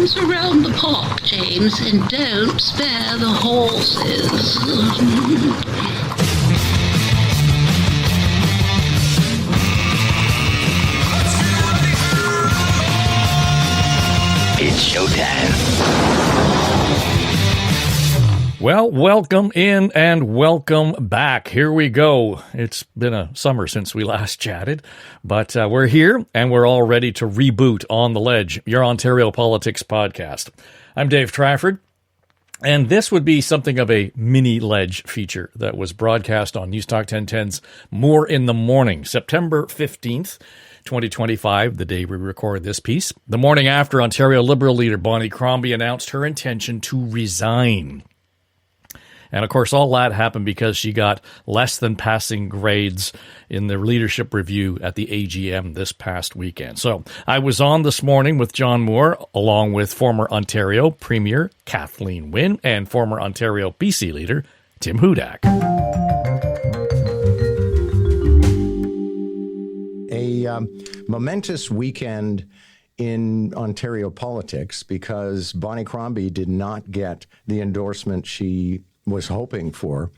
dance around the pot, James, and don't spare the horses. It's showtime. Well, welcome in and welcome back. Here we go. It's been a summer since we last chatted, but we're here and we're all ready to reboot On the Ledge, your Ontario politics podcast. I'm Dave Trafford, and this would be something of a mini Ledge feature that was broadcast on Newstalk 1010's More in the Morning, September 15th. 2025, the day we record this piece, the morning after Ontario Liberal leader Bonnie Crombie announced her intention to resign. And of course, all that happened because she got less than passing grades in the leadership review at the AGM this past weekend. So I was on this morning with John Moore, along with former Ontario Premier Kathleen Wynne and former Ontario BC leader Tim Hudak. A momentous weekend in Ontario politics because Bonnie Crombie did not get the endorsement she was hoping for.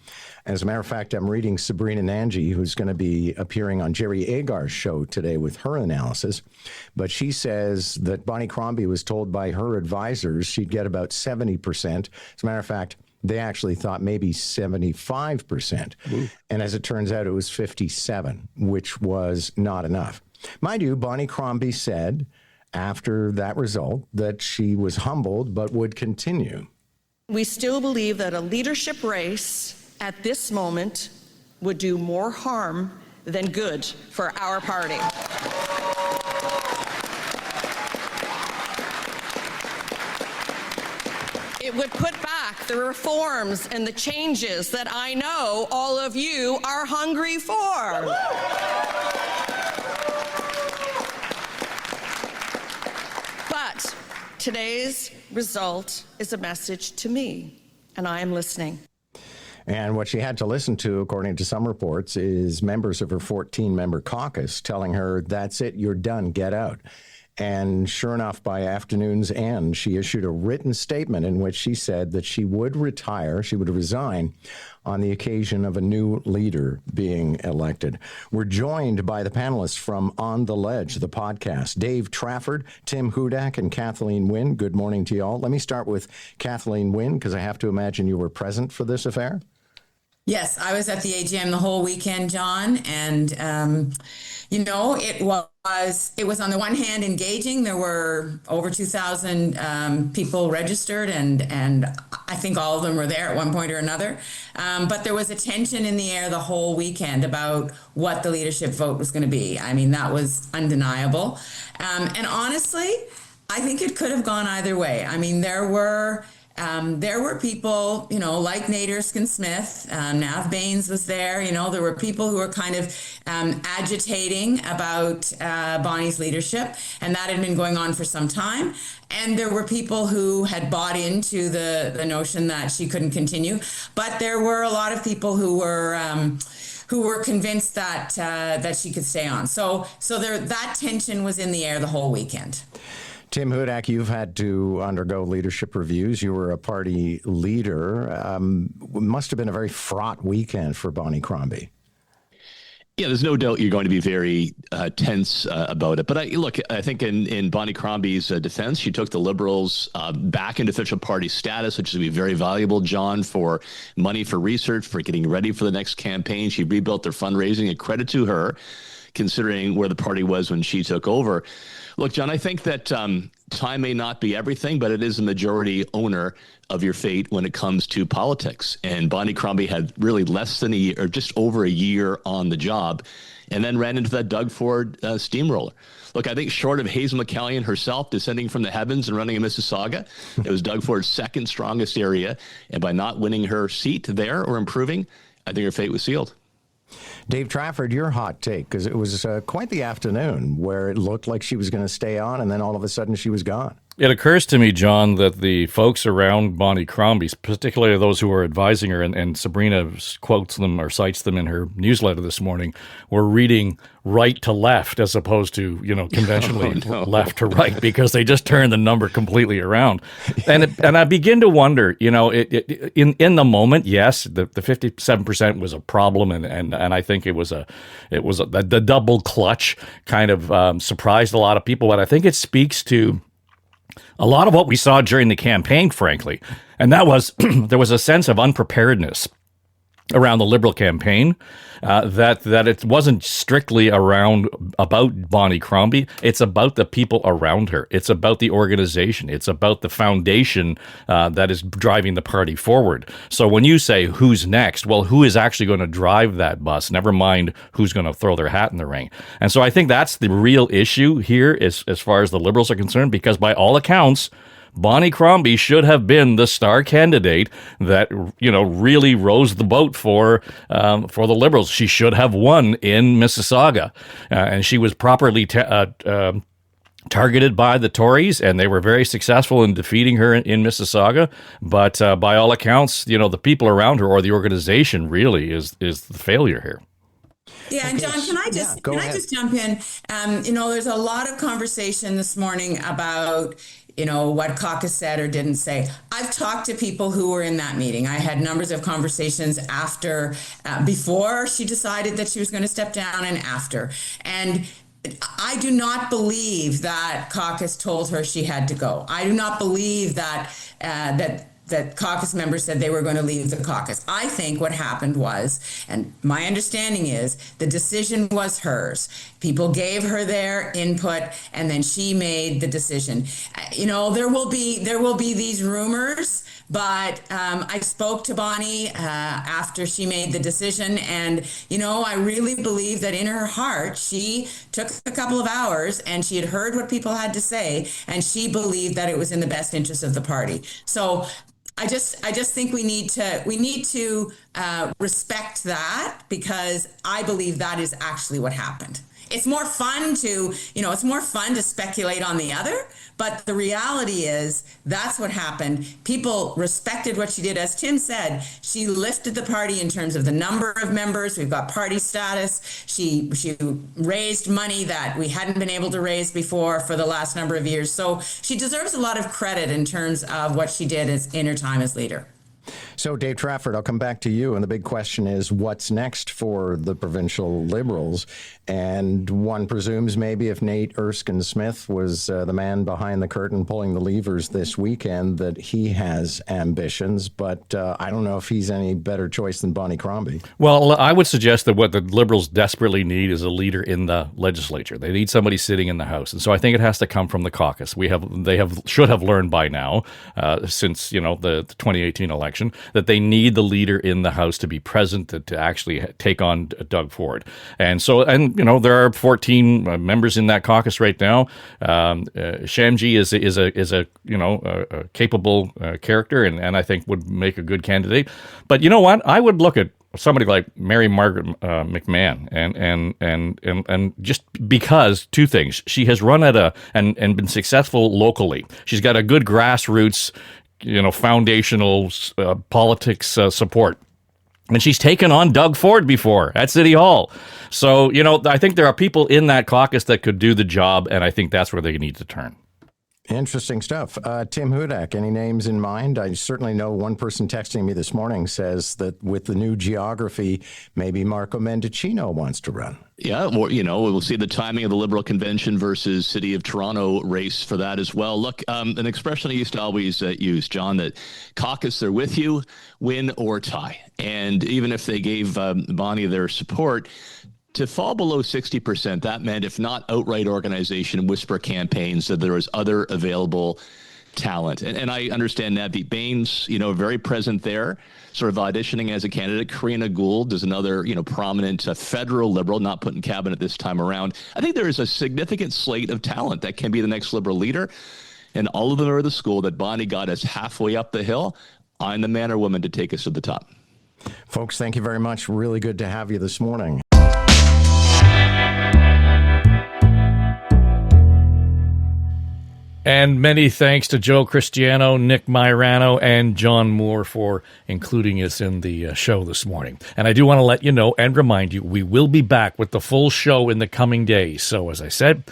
As a matter of fact, I'm reading Sabrina Nanji, who's going to be appearing on Jerry Agar's show today with her analysis. But she says that Bonnie Crombie was told by her advisors she'd get about 70%. As a matter of fact, they actually thought maybe 75%. Ooh. And as it turns out, it was 57, which was not enough. Mind you, Bonnie Crombie said after that result that she was humbled but would continue. We still believe that a leadership race at this moment would do more harm than good for our party. It would put back the reforms and the changes that I know all of you are hungry for. But today's result is a message to me, and I am listening. And what she had to listen to, according to some reports, is members of her 14-member caucus telling her, that's it, you're done, get out. And sure enough, by afternoon's end, she issued a written statement in which she said that she would retire, she would resign on the occasion of a new leader being elected. We're joined by the panelists from On the Ledge, the podcast, Dave Trafford, Tim Hudak, and Kathleen Wynne. Good morning to you all. Let me start with Kathleen Wynne, because I have to imagine you were present for this affair. Yes, I was at the AGM the whole weekend, John, and it was on the one hand engaging. There were over 2,000 people registered, and I think all of them were there at one point or another. But there was a tension in the air the whole weekend about what the leadership vote was going to be. I mean, that was undeniable. And honestly, I think it could have gone either way. I mean, there were people, like Nader Erskine-Smith, Nav Baines was there. There were people who were kind of agitating about Bonnie's leadership, and that had been going on for some time. And there were people who had bought into the notion that she couldn't continue. But there were a lot of people who were convinced that she could stay on. So that tension was in the air the whole weekend. Tim Hudak, you've had to undergo leadership reviews. You were a party leader. It must have been a very fraught weekend for Bonnie Crombie. Yeah, there's no doubt you're going to be very tense about it. But I think in Bonnie Crombie's defense, she took the Liberals back into official party status, which would be very valuable, John, for money for research, for getting ready for the next campaign. She rebuilt their fundraising, a credit to her, considering where the party was when she took over. Look, John, I think that time may not be everything, but it is a majority owner of your fate when it comes to politics. And Bonnie Crombie had really less than a year, or just over a year on the job, and then ran into that Doug Ford steamroller. Look, I think short of Hazel McCallion herself descending from the heavens and running in Mississauga, it was Doug Ford's second strongest area. And by not winning her seat there or improving, I think her fate was sealed. Dave Trafford, your hot take, because it was quite the afternoon where it looked like she was going to stay on, and then all of a sudden she was gone. It occurs to me, John, that the folks around Bonnie Crombie, particularly those who are advising her, and Sabrina quotes them or cites them in her newsletter this morning, were reading right to left as opposed to, conventionally left to right, because they just turned the number completely around. And I begin to wonder, in the moment, yes, the 57% was a problem, and I think it was the double clutch kind of surprised a lot of people, but I think it speaks to a lot of what we saw during the campaign, frankly, and that was there was a sense of unpreparedness around the Liberal campaign, that it wasn't strictly about Bonnie Crombie. It's about the people around her. It's about the organization. It's about the foundation that is driving the party forward. So when you say who's next, well, who is actually going to drive that bus? Never mind who's going to throw their hat in the ring. And so I think that's the real issue here as far as the Liberals are concerned, because by all accounts, Bonnie Crombie should have been the star candidate that really rose the boat for the Liberals. She should have won in Mississauga, and she was properly targeted by the Tories, and they were very successful in defeating her in Mississauga. But by all accounts, the people around her or the organization really is the failure here. Yeah, and John, can I just jump in? There's a lot of conversation this morning about what caucus said or didn't say. I've talked to people who were in that meeting. I had numbers of conversations before she decided that she was going to step down and after. And I do not believe that caucus told her she had to go. I do not believe that caucus members said they were going to leave the caucus. I think what happened was, and my understanding is, the decision was hers. People gave her their input, and then she made the decision. There will be these rumors, but I spoke to Bonnie after she made the decision, and I really believe that in her heart she took a couple of hours and she had heard what people had to say, and she believed that it was in the best interest of the party. So I just think we need to respect that, because I believe that is actually what happened. It's more fun to speculate on the other, but the reality is that's what happened. People respected what she did. As Tim said, she lifted the party in terms of the number of members. We've got party status. She raised money that we hadn't been able to raise before for the last number of years. So she deserves a lot of credit in terms of what she did in her time as leader. So, Dave Trafford, I'll come back to you. And the big question is, what's next for the provincial Liberals? And one presumes maybe if Nate Erskine-Smith was the man behind the curtain pulling the levers this weekend, that he has ambitions. But I don't know if he's any better choice than Bonnie Crombie. Well, I would suggest that what the Liberals desperately need is a leader in the legislature. They need somebody sitting in the House. And so I think it has to come from the caucus. They should have learned by now, since the 2018 election, that they need the leader in the House to be present to actually take on Doug Ford. And so, there are 14 members in that caucus right now. Shamji is a capable character, and I think would make a good candidate. But you know what? I would look at somebody like Mary Margaret McMahon, and just because two things: she has run and been successful locally. She's got a good grassroots, foundational politics support. And she's taken on Doug Ford before at City Hall. So, I think there are people in that caucus that could do the job, and I think that's where they need to turn. Interesting stuff. Tim Hudak, any names in mind? I certainly know one person texting me this morning says that with the new geography, maybe Marco Mendicino wants to run. Yeah, well, we'll see the timing of the Liberal convention versus City of Toronto race for that as well. Look, an expression I used to always use, John, that caucus, they're with you, win or tie. And even if they gave Bonnie their support, to fall below 60%, that meant, if not outright organization, whisper campaigns, that there was other available talent. And I understand Navdeep Bains, very present there, sort of auditioning as a candidate. Karina Gould is another, prominent federal Liberal, not put in cabinet this time around. I think there is a significant slate of talent that can be the next Liberal leader. And all of them are the school that Bonnie got us halfway up the hill. I'm the man or woman to take us to the top. Folks, thank you very much. Really good to have you this morning. And many thanks to Joe Cristiano, Nick Myrano, and John Moore for including us in the show this morning. And I do want to let you know and remind you, we will be back with the full show in the coming days. So as I said,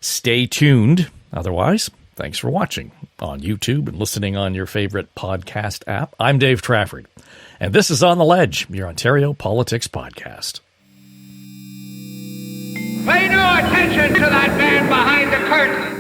stay tuned. Otherwise, thanks for watching on YouTube and listening on your favorite podcast app. I'm Dave Trafford, and this is On the Ledge, your Ontario Politics podcast. Pay no attention to that man behind the curtain.